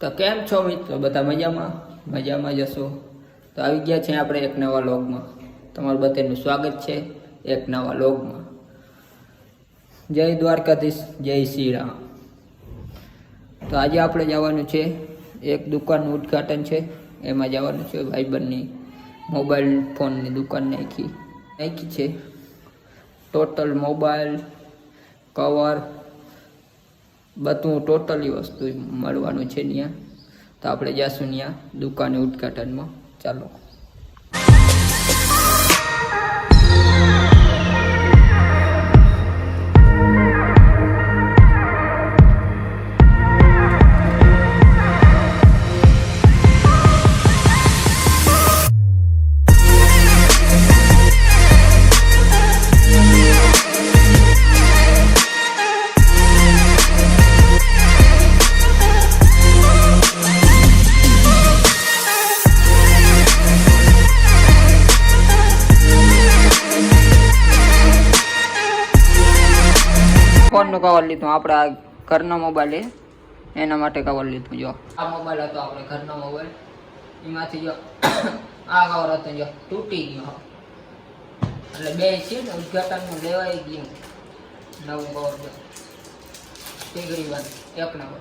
તો કેમ છો મિત્રો? બધા મજામાં જશો. તો આવી ગયા છે આપણે એક નવા વ્લોગમાં. તમારું બધાનું સ્વાગત છે એક નવા વ્લોગમાં. જય દ્વારકાધીશ, જય શ્રી રામ. તો આજે આપણે જવાનું છે એક દુકાનનું ઉદ્ઘાટન છે, એમાં જવાનું છે. ભાઈબંધની મોબાઈલ ફોનની દુકાન નાખી છે. ટોટલ મોબાઈલ કવર બધું ટોટલી વસ્તુ મળવાનું છે ત્યાં. તો આપણે જઈશું ત્યાં દુકાને ઉદ્ઘાટનમાં. ચાલો. ફોનનું કવર લીધું આપણે, આ ઘરનો મોબાઈલ એના માટે કવર લીધું. જો આ મોબાઈલ હતો આપણે ઘરનો મોબાઈલ, એમાંથી જો આ કવર હતું, જો તૂટી ગયો. એટલે બે છે ને ઉદ્ઘાટનમાં લેવાઈ ગયું નવું કવર. જો ટીગરી વાત એક નંબર.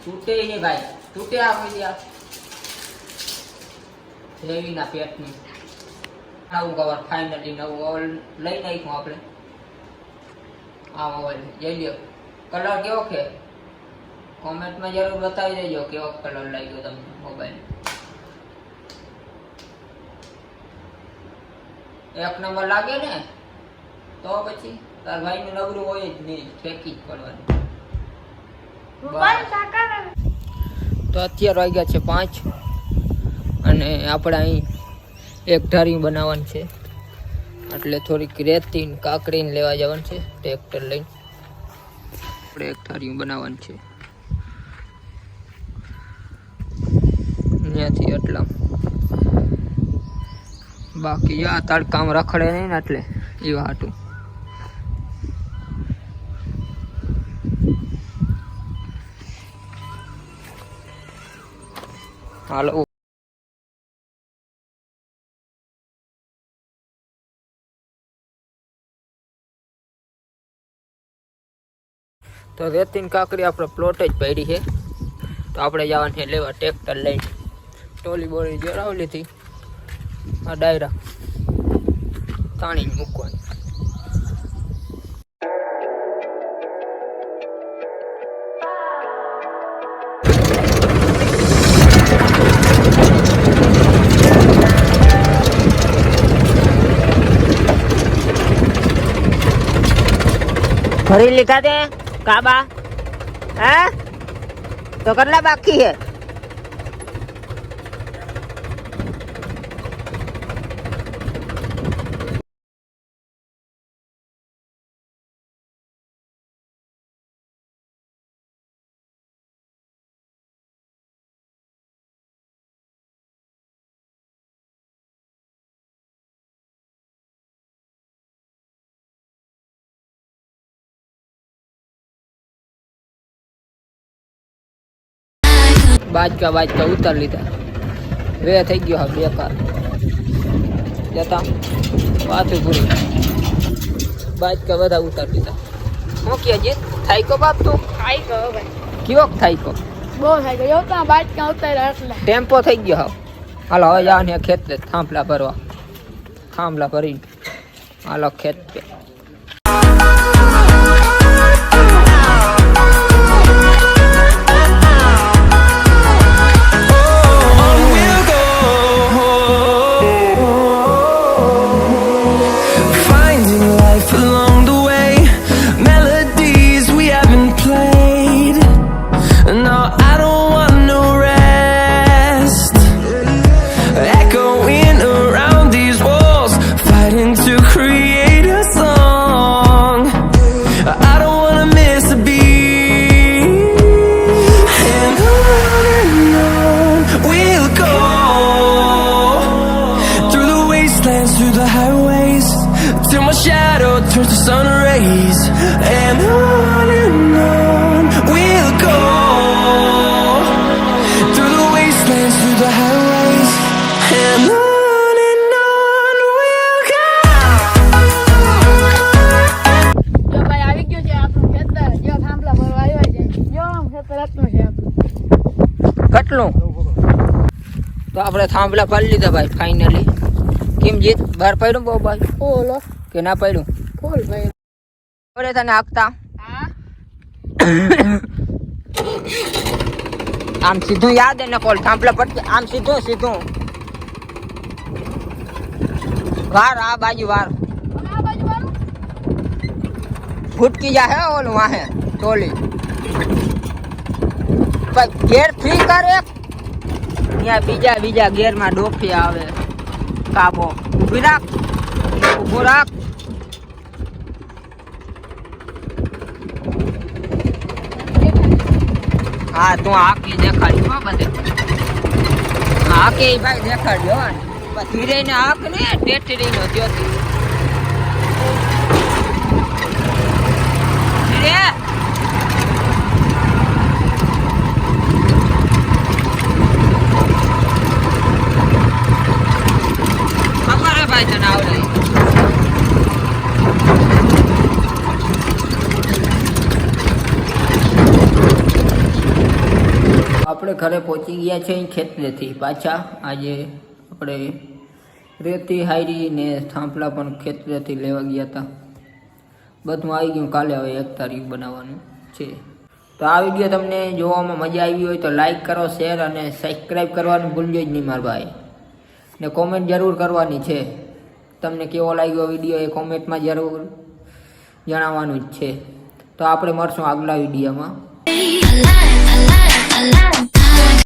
તૂટે નહીં ભાઈ, તૂટે આપી દે દેવીના પેટની. નવું કવર, ફાઇનલી નવું કવર લઈ નાખ્યું આપણે. આ મોબાઈલ જઈ લ્યો. કલર કેવો છે કોમેન્ટમાં જરૂર બતાવી દેજો કેવો કલર લાગ્યો તમને મોબાઈલ. એક નંબર લાગે ને તો પછી તાર ભાઈનું નબળું હોય જ નહીં, ફેંકી જ પડવાનું. તો અત્યારે વાગ્યા છે 5 અને આપણે અહીં એક ધારી બનાવવાનું છે. એટલે થોડીક રેતી કાકડીને લેવા જવાનું છે ટ્રેક્ટર લઈને. આપણે એક ધારી બનાવવાનું છે ત્યાંથી. એટલા બાકી આ તડકામ રખડે નહીં ને એટલે એવા હાટું. હાલો. તો રેતીન કાકડી આપણે પ્લોટ જ પડી છે. તો આપણે જવાનું છે લેવા ટ્રેક્ટર લઈને. ટોલી બોલી જોરાવી લીધી. આ ડાયરા તાણી મૂકવાની. भरी लिखा दे काबा है तो करला बाकी है. બાજકા ઉતાર લીધા. વે થઈ ગયો હા બેકાર જતા પાછું પૂરું. બાજકા બધા ઉતાર લીધા. શું કે જીત થાય કો બાપ તું? થાય ગયો ભાઈ. કેવો થાય કો? બહુ થાય ગયો. તો બાજકા ઉતાર્યા એટલે ટેમ્પો થઈ ગયો હા. હાલો હવે જવાનું ખેત થાંભલા ભરવા. થાંભલા ભરીને હાલો ખેત pay. shadow turns to sun rays, and on we'll તો આપણે થાંભલા પાડી લીધા ભાઈ ફાઇનલી. કેમ જીત બહાર પડ્યું બહુ ભાઈ ઓલો કે ના પડ્યું? ફૂલ ભાઈ. પડે તને હાંકતા હા આમ સીધું યાદ એને કોલ થાંભલા પડતી આમ સીધું સીધું વાર આ બાજુ વાર આ બાજુ વાળું ફૂટકી જા હે ઓલું વાહે ટોલી ગેર ફ્રી કરે ત્યાં બીજા ગેરમાં ડોફી આવે કાબો ઊભી રાખ ઊભું રાખ હા તું આકી દેખાડ્યો હો બધે આકે ભાઈ દેખાડ્યો હો ધીરે ને આંખ ને ટેટરી નો જ્યોતિ ધીરે ખબર હે ભાઈ તને આવડે આપણે ઘરે પહોંચી ગયા છે ખેતરેથી પાછા. આજે આપણે રેતી હાયરી ને થાંભલા પણ ખેતરેથી લેવા ગયા હતા. બધું આવી ગયું. કાલે હવે 1 તારીખ બનાવવાનું છે. તો આ વિડીયો તમને જોવામાં મજા આવી હોય તો લાઈક કરો, શેર અને સબસ્ક્રાઈબ કરવાનું ભૂલજો જ નહીં મારા ભાઈ. ને કોમેન્ટ જરૂર કરવાની છે. તમને કેવો લાગ્યો વિડીયો એ કોમેન્ટમાં જરૂર જણાવવાનું જ છે. તો આપણે મળશું આગલા વિડીયોમાં.